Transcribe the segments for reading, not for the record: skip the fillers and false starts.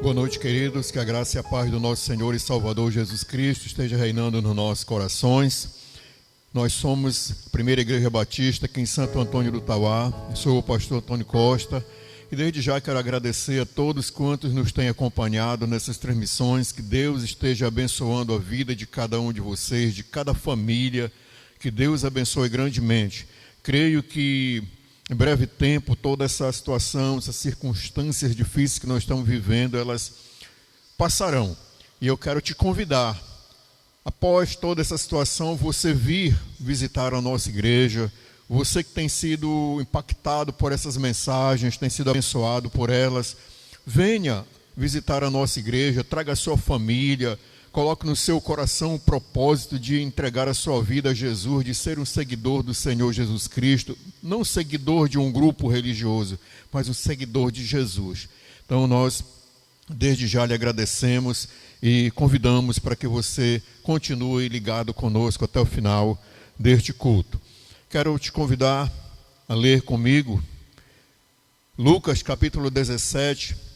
Boa noite, queridos. Que a graça e a paz do nosso Senhor e Salvador Jesus Cristo esteja reinando nos nossos corações. Nós somos a Primeira Igreja Batista aqui em Santo Antônio do Tauá. Eu sou o pastor Antônio Costa e desde já quero agradecer a todos quantos nos têm acompanhado nessas transmissões. Que Deus esteja abençoando a vida de cada um de vocês, de cada família. Que Deus abençoe grandemente. Creio que em breve tempo, toda essa situação, essas circunstâncias difíceis que nós estamos vivendo, elas passarão. E eu quero te convidar, após toda essa situação, você vir visitar a nossa igreja. Você que tem sido impactado por essas mensagens, tem sido abençoado por elas, venha visitar a nossa igreja, traga a sua família, coloque no seu coração o propósito de entregar a sua vida a Jesus, de ser um seguidor do Senhor Jesus Cristo, não seguidor de um grupo religioso, mas um seguidor de Jesus. Então nós, desde já, lhe agradecemos e convidamos para que você continue ligado conosco até o final deste culto. Quero te convidar a ler comigo Lucas capítulo 17,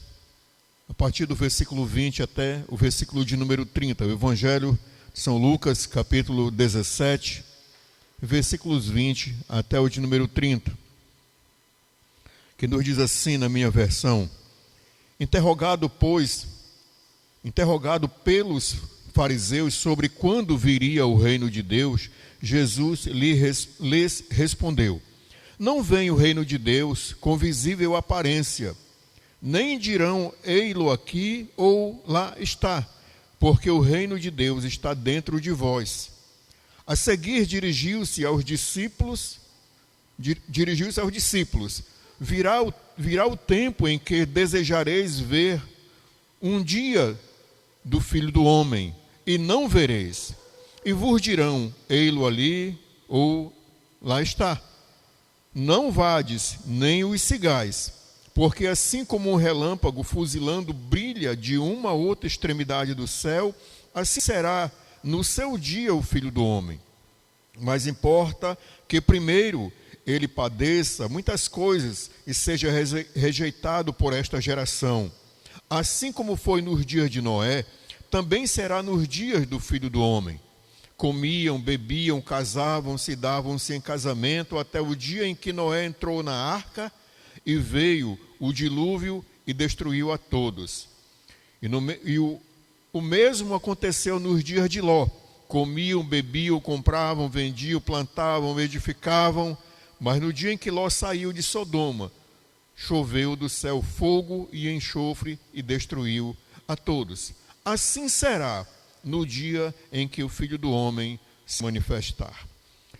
a partir do versículo 20 até o versículo de número 30. O Evangelho de São Lucas, capítulo 17, versículos 20 até o de número 30. Que nos diz assim na minha versão: interrogado pelos fariseus sobre quando viria o reino de Deus, Jesus lhes respondeu: não vem o reino de Deus com visível aparência, nem dirão, ei-lo aqui ou lá está, porque o reino de Deus está dentro de vós. A seguir dirigiu-se aos discípulos, virá o tempo em que desejareis ver um dia do Filho do Homem, e não vereis, e vos dirão, ei-lo ali ou lá está. Não vades, nem os sigais, porque assim como um relâmpago fuzilando brilha de uma a outra extremidade do céu, assim será no seu dia o Filho do Homem. Mas importa que primeiro ele padeça muitas coisas e seja rejeitado por esta geração. Assim como foi nos dias de Noé, também será nos dias do Filho do Homem. Comiam, bebiam, casavam-se, davam-se em casamento até o dia em que Noé entrou na arca, e veio o dilúvio e destruiu a todos. O mesmo aconteceu nos dias de Ló. Comiam, bebiam, compravam, vendiam, plantavam, edificavam. Mas no dia em que Ló saiu de Sodoma, choveu do céu fogo e enxofre e destruiu a todos. Assim será no dia em que o Filho do Homem se manifestar.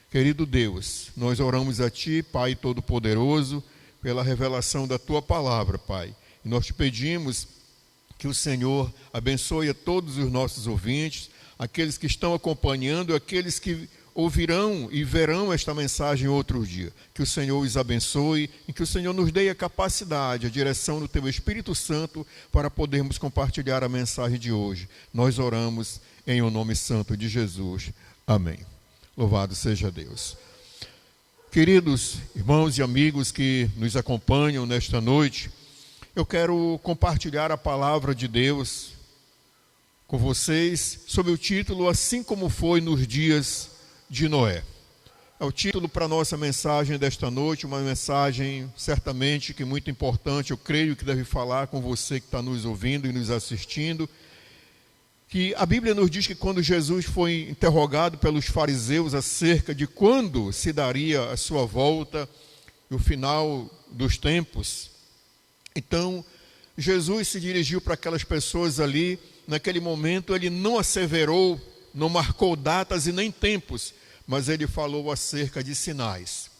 Querido Deus, nós oramos a Ti, Pai Todo-Poderoso, pela revelação da Tua Palavra, Pai. E nós te pedimos que o Senhor abençoe a todos os nossos ouvintes, aqueles que estão acompanhando, aqueles que ouvirão e verão esta mensagem outro dia. Que o Senhor os abençoe e que o Senhor nos dê a capacidade, a direção do Teu Espírito Santo para podermos compartilhar a mensagem de hoje. Nós oramos em o nome santo de Jesus. Amém. Louvado seja Deus. Queridos irmãos e amigos que nos acompanham nesta noite, eu quero compartilhar a palavra de Deus com vocês sob o título Assim como foi nos dias de Noé. É o título para a nossa mensagem desta noite, uma mensagem certamente que muito importante, eu creio que deve falar com você que está nos ouvindo e nos assistindo, que a Bíblia nos diz que quando Jesus foi interrogado pelos fariseus acerca de quando se daria a sua volta, o final dos tempos, então Jesus se dirigiu para aquelas pessoas ali. Naquele momento ele não asseverou, não marcou datas e nem tempos, mas ele falou acerca de sinais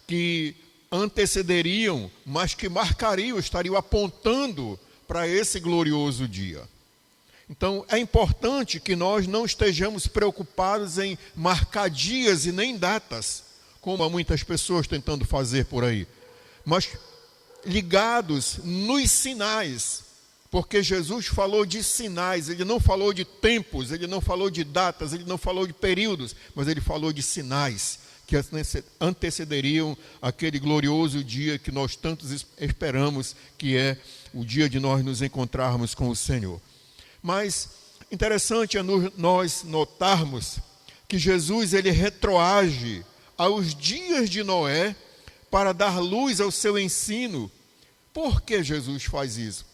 que antecederiam, mas que marcariam, estariam apontando para esse glorioso dia. Então, é importante que nós não estejamos preocupados em marcar dias e nem datas, como há muitas pessoas tentando fazer por aí, mas ligados nos sinais, porque Jesus falou de sinais, ele não falou de tempos, ele não falou de datas, ele não falou de períodos, mas ele falou de sinais que antecederiam aquele glorioso dia que nós tantos esperamos, que é o dia de nós nos encontrarmos com o Senhor. Mas interessante é nós notarmos que Jesus ele retroage aos dias de Noé para dar luz ao seu ensino. Por que Jesus faz isso?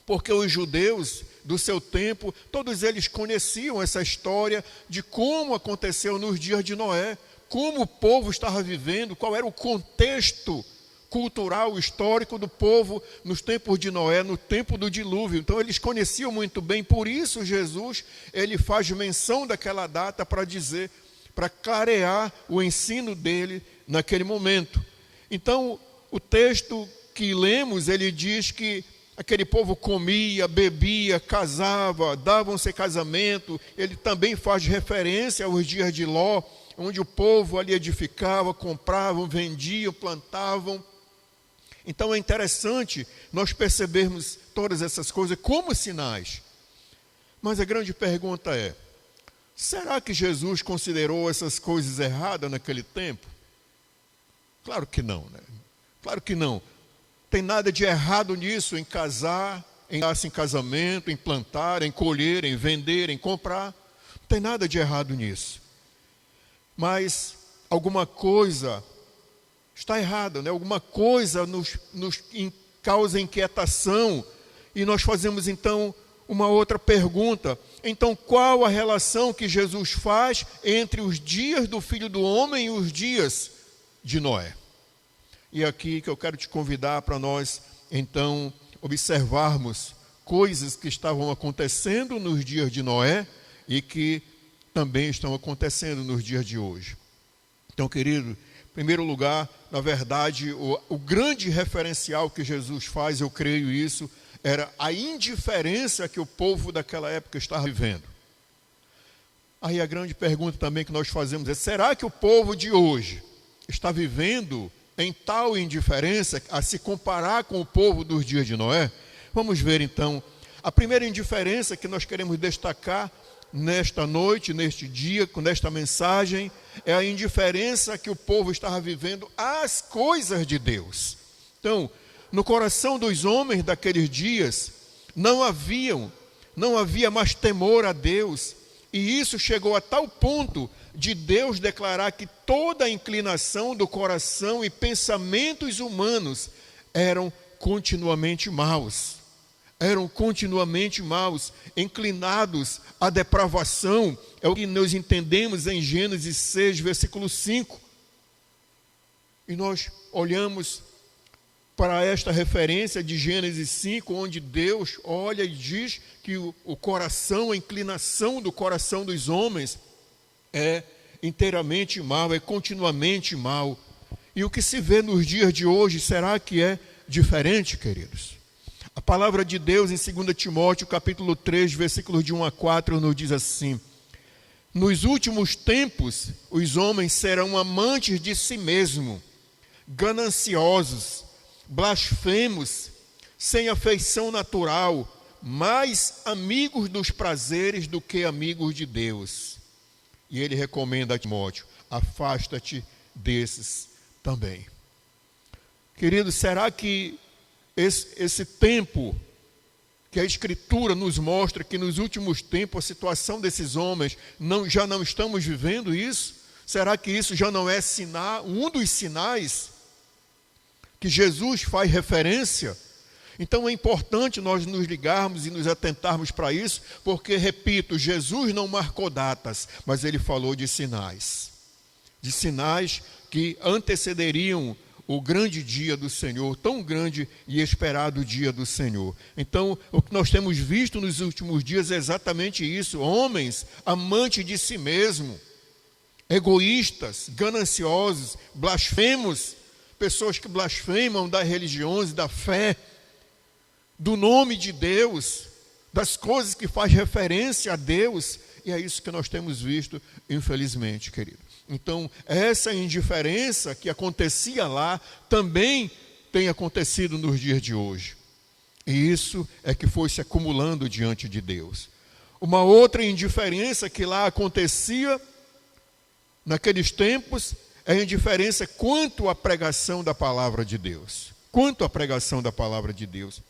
Porque os judeus do seu tempo, todos eles conheciam essa história de como aconteceu nos dias de Noé, como o povo estava vivendo, qual era o contexto cultural, histórico do povo nos tempos de Noé, no tempo do dilúvio. Então eles conheciam muito bem, por isso Jesus ele faz menção daquela data para dizer, para clarear o ensino dele naquele momento. Então o texto que lemos, ele diz que aquele povo comia, bebia, casava, davam-se casamento. Ele também faz referência aos dias de Ló, onde o povo ali edificava, compravam, vendiam, plantavam. Então é interessante nós percebermos todas essas coisas como sinais. Mas a grande pergunta é, será que Jesus considerou essas coisas erradas naquele tempo? Claro que não, né? Claro que não. Tem nada de errado nisso, em casar, em dar-se em casamento, em plantar, em colher, em vender, em comprar. Não tem nada de errado nisso. Mas alguma coisa está errada, né? Alguma coisa nos causa inquietação. E nós fazemos então uma outra pergunta. Então qual a relação que Jesus faz entre os dias do Filho do Homem e os dias de Noé? E é aqui que eu quero te convidar para nós, então, observarmos coisas que estavam acontecendo nos dias de Noé e que também estão acontecendo nos dias de hoje. Então, querido, em primeiro lugar, na verdade, o grande referencial que Jesus faz, eu creio isso, era a indiferença que o povo daquela época estava vivendo. Aí a grande pergunta também que nós fazemos é, será que o povo de hoje está vivendo em tal indiferença a se comparar com o povo dos dias de Noé? Vamos ver então. A primeira indiferença que nós queremos destacar nesta noite, neste dia, com esta mensagem, é a indiferença que o povo estava vivendo às coisas de Deus. Então, no coração dos homens daqueles dias, não havia mais temor a Deus, e isso chegou a tal ponto de Deus declarar que toda a inclinação do coração e pensamentos humanos eram continuamente maus, inclinados à depravação. É o que nós entendemos em Gênesis 6, versículo 5. E nós olhamos para esta referência de Gênesis 5, onde Deus olha e diz que o coração, a inclinação do coração dos homens é inteiramente mal, é continuamente mal. E o que se vê nos dias de hoje, será que é diferente, queridos? A palavra de Deus em 2 Timóteo, capítulo 3, versículos de 1 a 4, nos diz assim: nos últimos tempos, os homens serão amantes de si mesmos, gananciosos, blasfemos, sem afeição natural, mais amigos dos prazeres do que amigos de Deus. E ele recomenda a Timóteo, afasta-te desses também. Querido, será que esse tempo que a Escritura nos mostra que nos últimos tempos a situação desses homens, já não estamos vivendo isso? Será que isso já não é um dos sinais que Jesus faz referência? Então é importante nós nos ligarmos e nos atentarmos para isso, porque, repito, Jesus não marcou datas, mas ele falou de sinais que antecederiam o grande dia do Senhor, tão grande e esperado dia do Senhor. Então, o que nós temos visto nos últimos dias é exatamente isso: homens amantes de si mesmo, egoístas, gananciosos, blasfemos, pessoas que blasfemam das religiões, da fé, do nome de Deus, das coisas que faz referência a Deus, e é isso que nós temos visto, infelizmente, querido. Então, essa indiferença que acontecia lá, também tem acontecido nos dias de hoje. E isso é que foi se acumulando diante de Deus. Uma outra indiferença que lá acontecia, naqueles tempos, é a indiferença quanto à pregação da palavra de Deus. Quanto à pregação da palavra de Deus.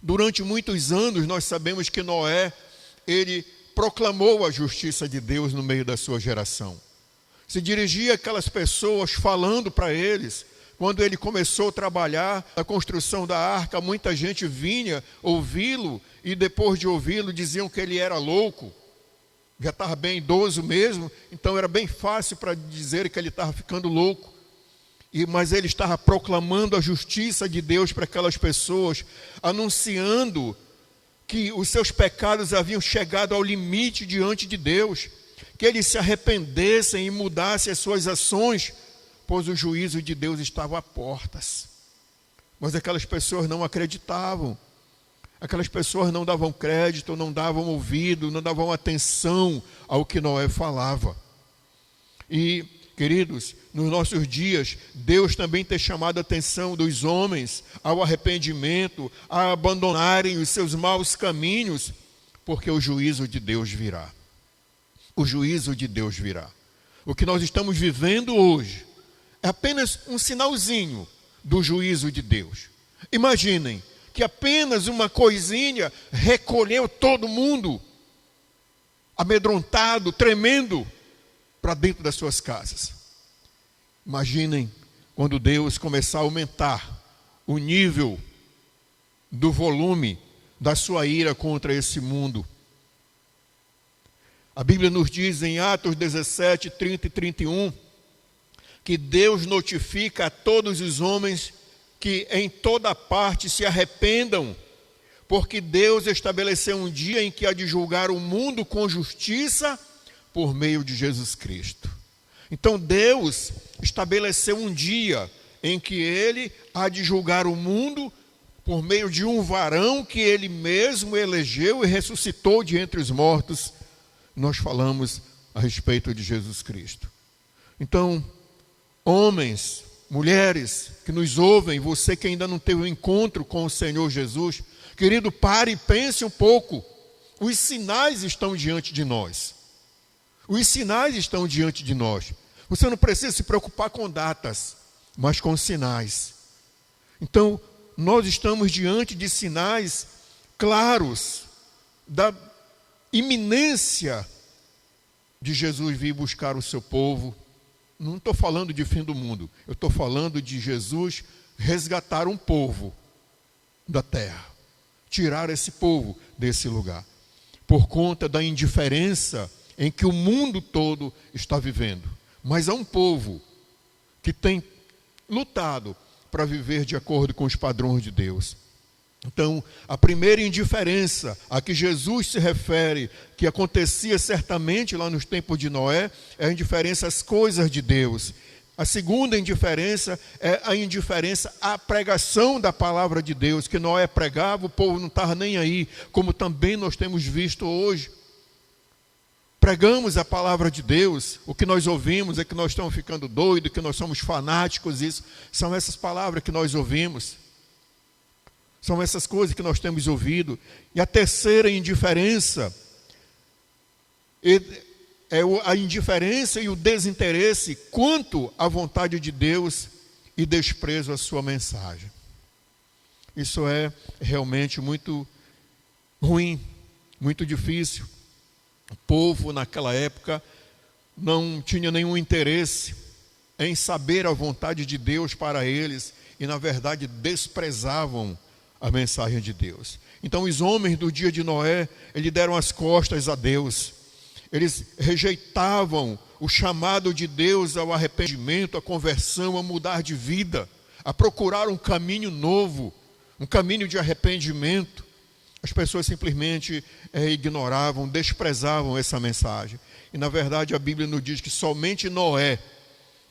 Durante muitos anos nós sabemos que Noé, ele proclamou a justiça de Deus no meio da sua geração. Se dirigia àquelas pessoas falando para eles. Quando ele começou a trabalhar na construção da arca, muita gente vinha ouvi-lo e depois de ouvi-lo diziam que ele era louco. Já estava bem idoso mesmo, então era bem fácil para dizer que ele estava ficando louco. Mas ele estava proclamando a justiça de Deus para aquelas pessoas, anunciando que os seus pecados haviam chegado ao limite diante de Deus, que eles se arrependessem e mudassem as suas ações, pois o juízo de Deus estava a portas. Mas aquelas pessoas não acreditavam. Aquelas pessoas não davam crédito, não davam ouvido, não davam atenção ao que Noé falava. E, queridos, nos nossos dias, Deus também tem chamado a atenção dos homens ao arrependimento, a abandonarem os seus maus caminhos, porque o juízo de Deus virá. O juízo de Deus virá. O que nós estamos vivendo hoje é apenas um sinalzinho do juízo de Deus. Imaginem que apenas uma coisinha recolheu todo mundo, amedrontado, tremendo, para dentro das suas casas. Imaginem quando Deus começar a aumentar o nível do volume da sua ira contra esse mundo. A Bíblia nos diz em Atos 17, 30 e 31, que Deus notifica a todos os homens que em toda parte se arrependam, porque Deus estabeleceu um dia em que há de julgar o mundo com justiça por meio de Jesus Cristo. Então Deus estabeleceu um dia em que Ele há de julgar o mundo por meio de um varão que Ele mesmo elegeu e ressuscitou de entre os mortos. Nós falamos a respeito de Jesus Cristo. Então, homens, mulheres que nos ouvem, você que ainda não teve um encontro com o Senhor Jesus, querido, pare e pense um pouco. Os sinais estão diante de nós. Os sinais estão diante de nós. Você não precisa se preocupar com datas, mas com sinais. Então, nós estamos diante de sinais claros da iminência de Jesus vir buscar o seu povo. Não estou falando de fim do mundo, eu estou falando de Jesus resgatar um povo da terra, tirar esse povo desse lugar, por conta da indiferença em que o mundo todo está vivendo. Mas há um povo que tem lutado para viver de acordo com os padrões de Deus. Então, a primeira indiferença a que Jesus se refere, que acontecia certamente lá nos tempos de Noé, é a indiferença às coisas de Deus. A segunda indiferença é a indiferença à pregação da palavra de Deus, que Noé pregava, o povo não estava nem aí, como também nós temos visto hoje. Pregamos a palavra de Deus, o que nós ouvimos é que nós estamos ficando doidos, que nós somos fanáticos, isso são essas palavras que nós ouvimos. São essas coisas que nós temos ouvido. E a terceira indiferença é a indiferença e o desinteresse quanto à vontade de Deus e desprezo à sua mensagem. Isso é realmente muito ruim, muito difícil. O povo naquela época não tinha nenhum interesse em saber a vontade de Deus para eles e, na verdade, desprezavam a mensagem de Deus. Então os homens do dia de Noé, eles deram as costas a Deus. Eles rejeitavam o chamado de Deus ao arrependimento, à conversão, a mudar de vida, a procurar um caminho novo, um caminho de arrependimento. As pessoas simplesmente ignoravam, desprezavam essa mensagem. E na verdade a Bíblia nos diz que somente Noé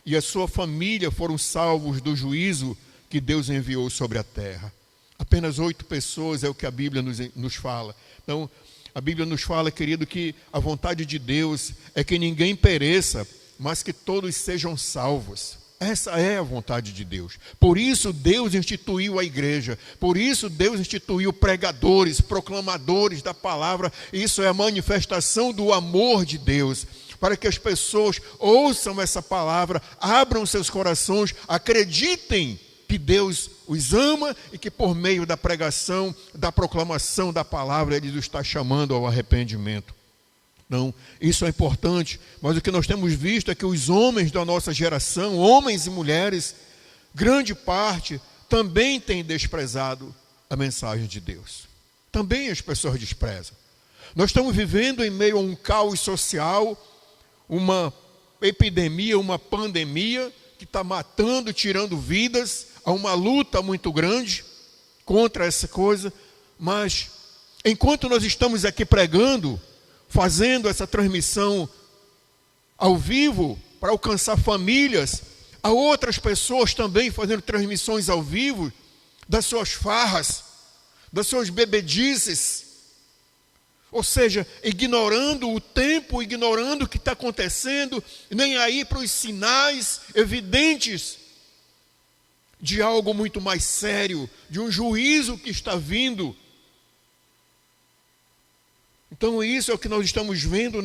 e a sua família foram salvos do juízo que Deus enviou sobre a terra. Apenas 8 pessoas é o que a Bíblia nos fala. Então, a Bíblia nos fala, querido, que a vontade de Deus é que ninguém pereça, mas que todos sejam salvos. Essa é a vontade de Deus. Por isso Deus instituiu a igreja. Por isso Deus instituiu pregadores, proclamadores da palavra. Isso é a manifestação do amor de Deus. para que as pessoas ouçam essa palavra, abram seus corações, acreditem que Deus os ama e que por meio da pregação, da proclamação da palavra, Ele os está chamando ao arrependimento. Não, isso é importante, mas o que nós temos visto é que os homens da nossa geração, homens e mulheres, grande parte, também têm desprezado a mensagem de Deus. Também as pessoas desprezam. Nós estamos vivendo em meio a um caos social, uma epidemia, uma pandemia que está matando, tirando vidas, há uma luta muito grande contra essa coisa, mas enquanto nós estamos aqui pregando, fazendo essa transmissão ao vivo para alcançar famílias, há outras pessoas também fazendo transmissões ao vivo das suas farras, das suas bebedices, ou seja, ignorando o tempo, ignorando o que está acontecendo, nem aí para os sinais evidentes de algo muito mais sério, de um juízo que está vindo. Então isso é o que nós estamos vivendo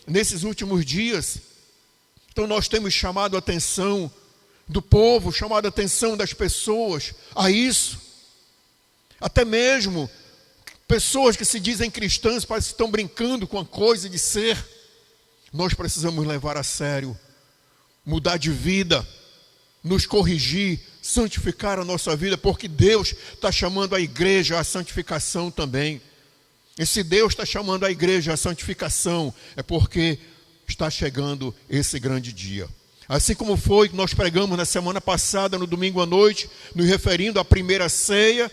nesses últimos dias. Então nós temos chamado a atenção do povo, chamado a atenção das pessoas a isso. Até mesmo pessoas que se dizem cristãs, parece que estão brincando com a coisa de ser. Nós precisamos levar a sério, mudar de vida, nos corrigir, santificar a nossa vida, porque Deus está chamando a igreja à santificação também. E se Deus está chamando a igreja à santificação, é porque está chegando esse grande dia. Assim como foi que nós pregamos na semana passada, no domingo à noite, nos referindo à primeira ceia,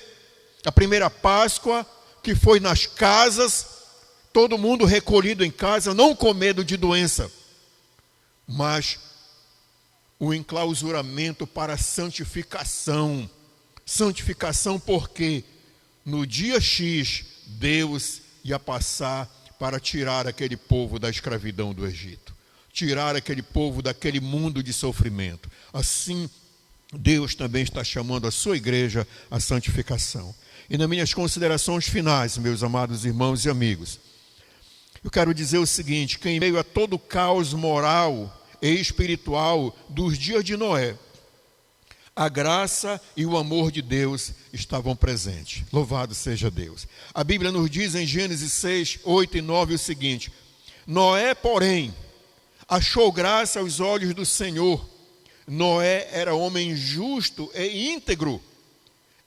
a primeira Páscoa, que foi nas casas, todo mundo recolhido em casa, não com medo de doença, mas o enclausuramento para a santificação. Santificação porque no dia X, Deus ia passar para tirar aquele povo da escravidão do Egito, tirar aquele povo daquele mundo de sofrimento. Assim, Deus também está chamando a sua igreja à santificação. E nas minhas considerações finais, meus amados irmãos e amigos, eu quero dizer o seguinte, que em meio a todo o caos moral e espiritual dos dias de Noé, a graça e o amor de Deus estavam presentes. Louvado seja Deus. A Bíblia nos diz em Gênesis 6, 8 e 9 o seguinte: Noé, porém, achou graça aos olhos do Senhor. Noé era homem justo e íntegro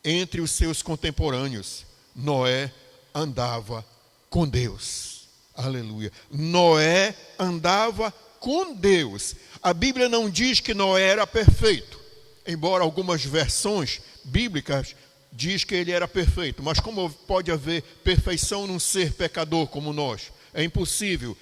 entre os seus contemporâneos. Noé andava com Deus. Aleluia. Noé andava com Deus. A Bíblia não diz que Noé era perfeito, embora algumas versões bíblicas diz que ele era perfeito. Mas como pode haver perfeição num ser pecador como nós? É impossível.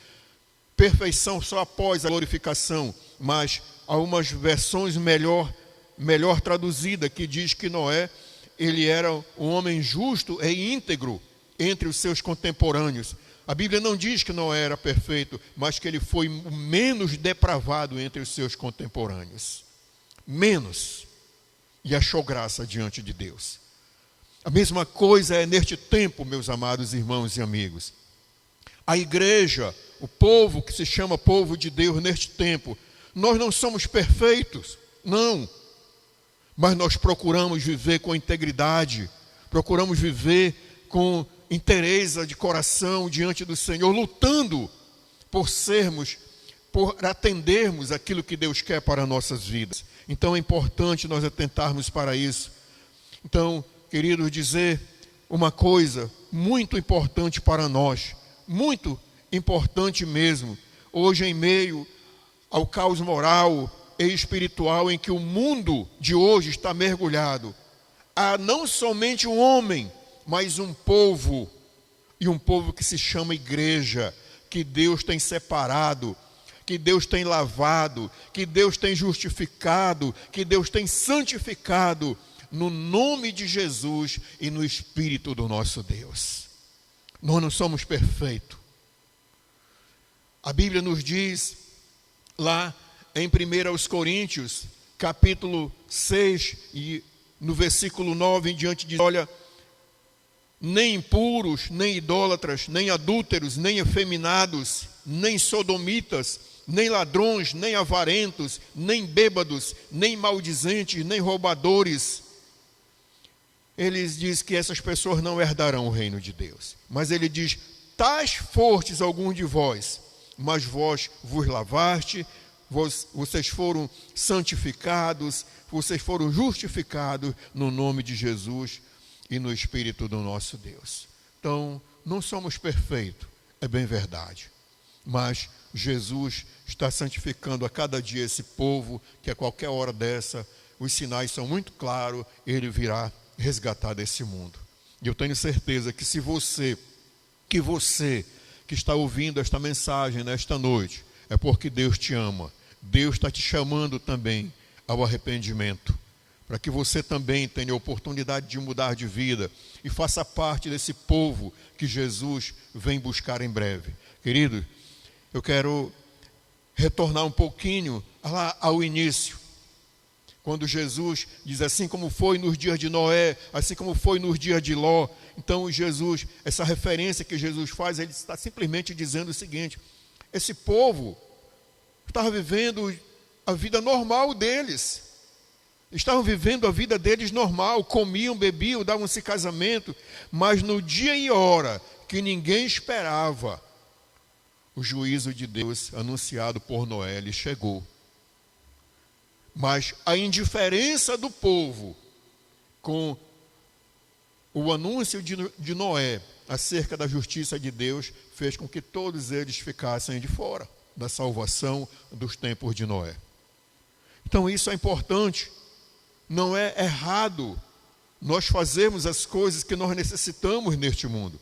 Perfeição só após a glorificação. Mas há umas versões melhor traduzida que diz que Noé, ele era um homem justo e íntegro entre os seus contemporâneos. A Bíblia não diz que Noé era perfeito, mas que ele foi o menos depravado entre os seus contemporâneos. Menos. E achou graça diante de Deus. A mesma coisa é neste tempo, meus amados irmãos e amigos. A igreja, o povo que se chama povo de Deus neste tempo, nós não somos perfeitos, não. Mas nós procuramos viver com integridade, procuramos viver com inteireza de coração diante do Senhor, lutando por atendermos aquilo que Deus quer para nossas vidas. Então é importante nós atentarmos para isso. Então, queridos, dizer uma coisa muito importante para nós, muito importante mesmo, hoje em meio ao caos moral e espiritual em que o mundo de hoje está mergulhado, há não somente um homem, mas um povo, e um povo que se chama igreja, que Deus tem separado, que Deus tem lavado, que Deus tem justificado, que Deus tem santificado, no nome de Jesus e no Espírito do nosso Deus. Nós não somos perfeitos. A Bíblia nos diz lá em 1 Coríntios, capítulo 6, e no versículo 9 em diante, diz: olha, nem impuros, nem idólatras, nem adúlteros, nem efeminados, nem sodomitas, nem ladrões, nem avarentos, nem bêbados, nem maldizentes, nem roubadores. Ele diz que essas pessoas não herdarão o reino de Deus. Mas ele diz: tais fostes alguns de vós, mas vós vos lavaste, vocês foram santificados, vocês foram justificados no nome de Jesus e no Espírito do nosso Deus. Então, não somos perfeitos, é bem verdade. Mas Jesus está santificando a cada dia esse povo, que a qualquer hora dessa, os sinais são muito claros, ele virá resgatar desse mundo. E eu tenho certeza que se você que está ouvindo esta mensagem nesta noite, é porque Deus te ama. Deus está te chamando também ao arrependimento, para que você também tenha a oportunidade de mudar de vida e faça parte desse povo que Jesus vem buscar em breve. Querido, eu quero retornar um pouquinho lá ao início, quando Jesus diz: assim como foi nos dias de Noé, assim como foi nos dias de Ló. Então Jesus, essa referência que Jesus faz, ele está simplesmente dizendo o seguinte: esse povo estava vivendo a vida normal deles, estavam vivendo a vida deles normal, comiam, bebiam, davam-se casamento, mas no dia e hora que ninguém esperava, o juízo de Deus anunciado por Noé, ele chegou. Mas a indiferença do povo com o anúncio de Noé acerca da justiça de Deus fez com que todos eles ficassem de fora da salvação dos tempos de Noé. Então isso é importante. Não é errado nós fazermos as coisas que nós necessitamos neste mundo,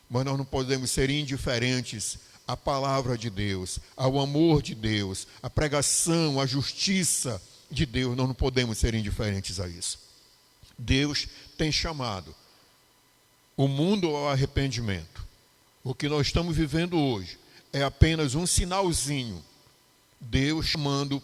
mas nós não podemos ser indiferentes à palavra de Deus, ao amor de Deus, à pregação, à justiça de Deus. Nós não podemos ser indiferentes a isso. Deus tem chamado o mundo ao arrependimento. O que nós estamos vivendo hoje é apenas um sinalzinho. Deus chamando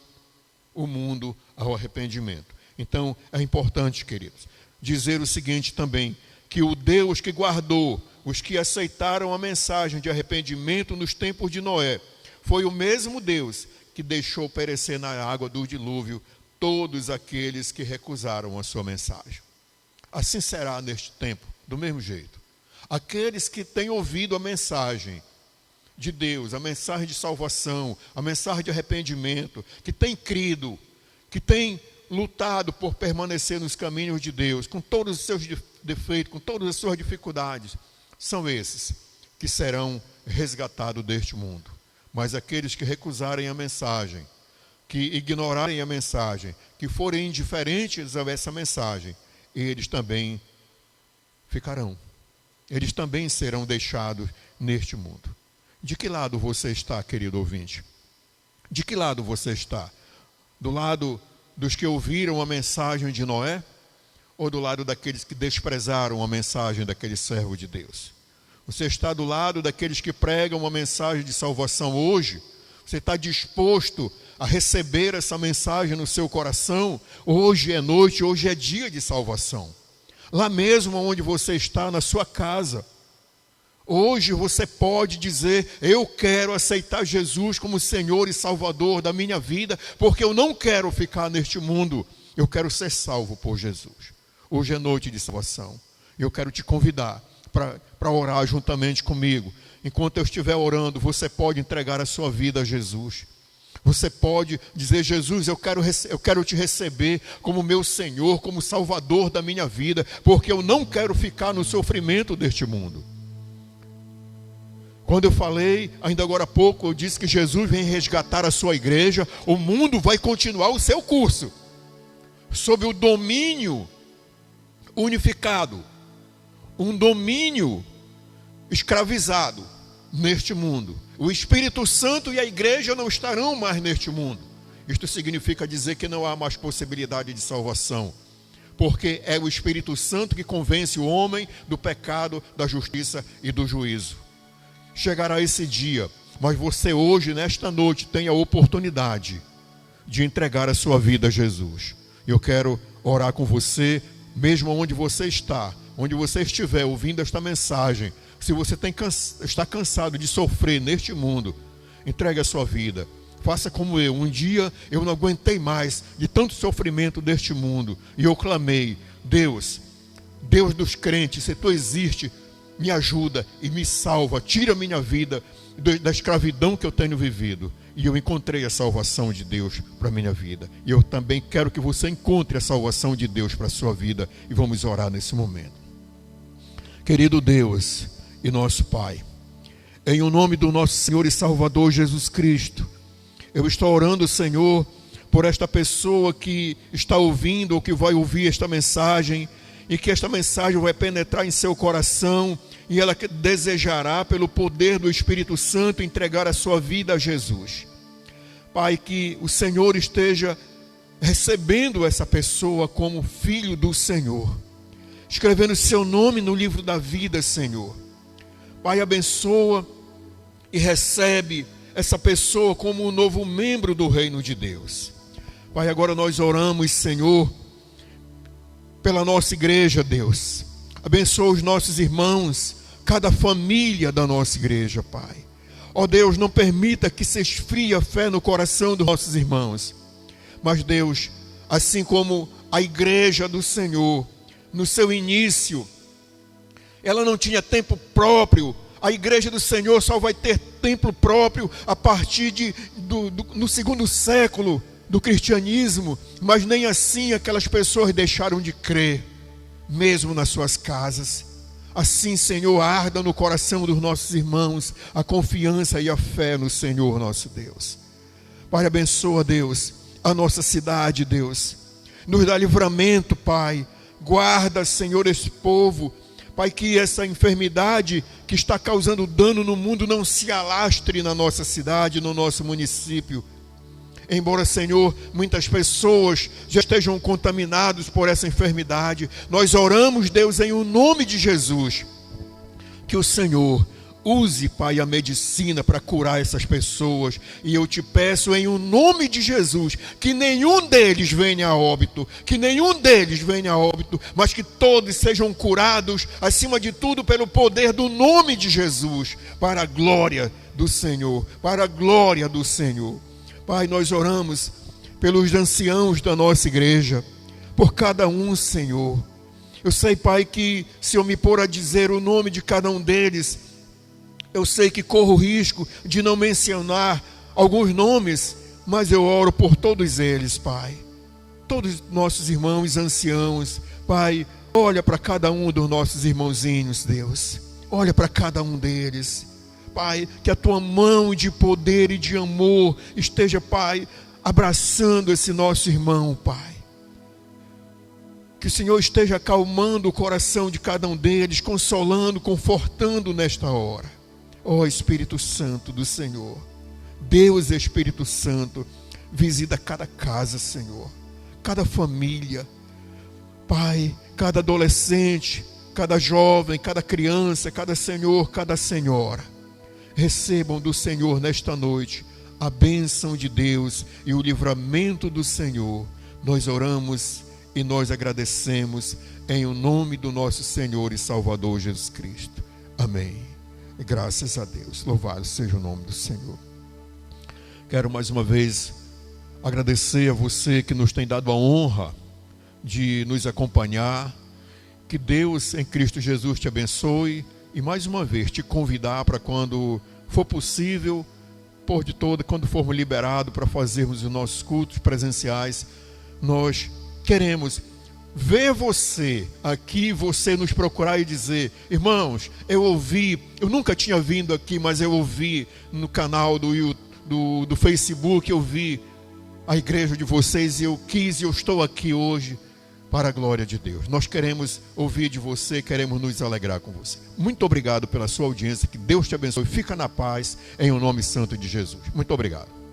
o mundo ao arrependimento. Então, é importante, queridos, dizer o seguinte também, que o Deus que guardou os que aceitaram a mensagem de arrependimento nos tempos de Noé, foi o mesmo Deus que deixou perecer na água do dilúvio todos aqueles que recusaram a sua mensagem. Assim será neste tempo, do mesmo jeito. Aqueles que têm ouvido a mensagem de Deus, a mensagem de salvação, a mensagem de arrependimento, que têm crido, que têm lutado por permanecer nos caminhos de Deus, com todos os seus defeitos, com todas as suas dificuldades, são esses que serão resgatados deste mundo. Mas aqueles que recusarem a mensagem, que ignorarem a mensagem, que forem indiferentes a essa mensagem, eles também ficarão. Eles também serão deixados neste mundo. De que lado você está, querido ouvinte? De que lado você está? Do lado dos que ouviram a mensagem de Noé? Ou do lado daqueles que desprezaram a mensagem daquele servo de Deus? Você está do lado daqueles que pregam uma mensagem de salvação hoje? Você está disposto a receber essa mensagem no seu coração? Hoje é noite, hoje é dia de salvação. Lá mesmo onde você está, na sua casa, hoje você pode dizer: eu quero aceitar Jesus como Senhor e Salvador da minha vida, porque eu não quero ficar neste mundo, eu quero ser salvo por Jesus. Hoje é noite de salvação. Eu quero te convidar para orar juntamente comigo. Enquanto eu estiver orando, você pode entregar a sua vida a Jesus. Você pode dizer: Jesus, eu quero te receber como meu Senhor, como Salvador da minha vida, porque eu não quero ficar no sofrimento deste mundo. Quando eu falei, ainda agora há pouco, eu disse que Jesus vem resgatar a sua igreja. O mundo vai continuar o seu curso, sob o domínio unificado, um domínio escravizado neste mundo. O Espírito Santo e a igreja não estarão mais neste mundo. Isto significa dizer que não há mais possibilidade de salvação, porque é o Espírito Santo que convence o homem do pecado, da justiça e do juízo. Chegará esse dia, mas você hoje, nesta noite, tem a oportunidade de entregar a sua vida a Jesus. Eu quero orar com você, mesmo onde você está, onde você estiver ouvindo esta mensagem. Se você está cansado de sofrer neste mundo, entregue a sua vida. Faça como eu. Um dia eu não aguentei mais de tanto sofrimento deste mundo. E eu clamei: Deus, Deus dos crentes, se tu existe, me ajuda e me salva. Tira a minha vida da escravidão que eu tenho vivido. E eu encontrei a salvação de Deus para a minha vida. E eu também quero que você encontre a salvação de Deus para a sua vida. E vamos orar nesse momento. Querido Deus e nosso Pai, em o nome do nosso Senhor e Salvador Jesus Cristo, eu estou orando, Senhor, por esta pessoa que está ouvindo ou que vai ouvir esta mensagem, e que esta mensagem vai penetrar em seu coração, e ela desejará, pelo poder do Espírito Santo, entregar a sua vida a Jesus. Pai, que o Senhor esteja recebendo essa pessoa como filho do Senhor, escrevendo seu nome no livro da vida, Senhor. Pai, abençoa e recebe essa pessoa como um novo membro do reino de Deus. Pai, agora nós oramos, Senhor, pela nossa igreja, Deus. Abençoa os nossos irmãos, cada família da nossa igreja, Pai. Ó Deus, não permita que se esfrie a fé no coração dos nossos irmãos. Mas Deus, assim como a igreja do Senhor, no seu início, ela não tinha templo próprio. A igreja do Senhor só vai ter templo próprio a partir no segundo século do cristianismo. Mas nem assim aquelas pessoas deixaram de crer, mesmo nas suas casas. Assim, Senhor, arda no coração dos nossos irmãos a confiança e a fé no Senhor nosso Deus. Pai, abençoa, Deus, a nossa cidade, Deus. Nos dá livramento, Pai. Guarda, Senhor, esse povo. Pai, que essa enfermidade que está causando dano no mundo não se alastre na nossa cidade, no nosso município. Embora, Senhor, muitas pessoas já estejam contaminadas por essa enfermidade, nós oramos, Deus, em o nome de Jesus, que o Senhor use, Pai, a medicina para curar essas pessoas. E eu te peço em o nome de Jesus, que nenhum deles venha a óbito, mas que todos sejam curados, acima de tudo, pelo poder do nome de Jesus, para a glória do Senhor, Pai, nós oramos pelos anciãos da nossa igreja, por cada um, Senhor. Eu sei, Pai, que se eu me pôr a dizer o nome de cada um deles, eu sei que corro o risco de não mencionar alguns nomes, mas eu oro por todos eles, Pai. Todos nossos irmãos anciãos, Pai, olha para cada um dos nossos irmãozinhos, Deus. Olha para cada um deles. Pai, que a tua mão de poder e de amor esteja, Pai, abraçando esse nosso irmão, Pai. Que o Senhor esteja acalmando o coração de cada um deles, consolando, confortando nesta hora. Ó Espírito Santo do Senhor, Deus Espírito Santo, visita cada casa, Senhor, cada família, Pai, cada adolescente, cada jovem, cada criança, cada senhor, cada senhora. Recebam do Senhor nesta noite a bênção de Deus e o livramento do Senhor. Nós oramos e nós agradecemos em o nome do nosso Senhor e Salvador Jesus Cristo. Amém. E graças a Deus, louvado seja o nome do Senhor. Quero mais uma vez agradecer a você que nos tem dado a honra de nos acompanhar. Que Deus em Cristo Jesus te abençoe. E mais uma vez te convidar para, quando for possível, quando formos liberados para fazermos os nossos cultos presenciais, nós queremos ver você aqui, você nos procurar e dizer: irmãos, eu ouvi, eu nunca tinha vindo aqui, mas eu ouvi no canal do Facebook, eu vi a igreja de vocês e eu quis e eu estou aqui hoje para a glória de Deus. Nós queremos ouvir de você, queremos nos alegrar com você. Muito obrigado pela sua audiência, que Deus te abençoe. Fica na paz, em o nome santo de Jesus. Muito obrigado.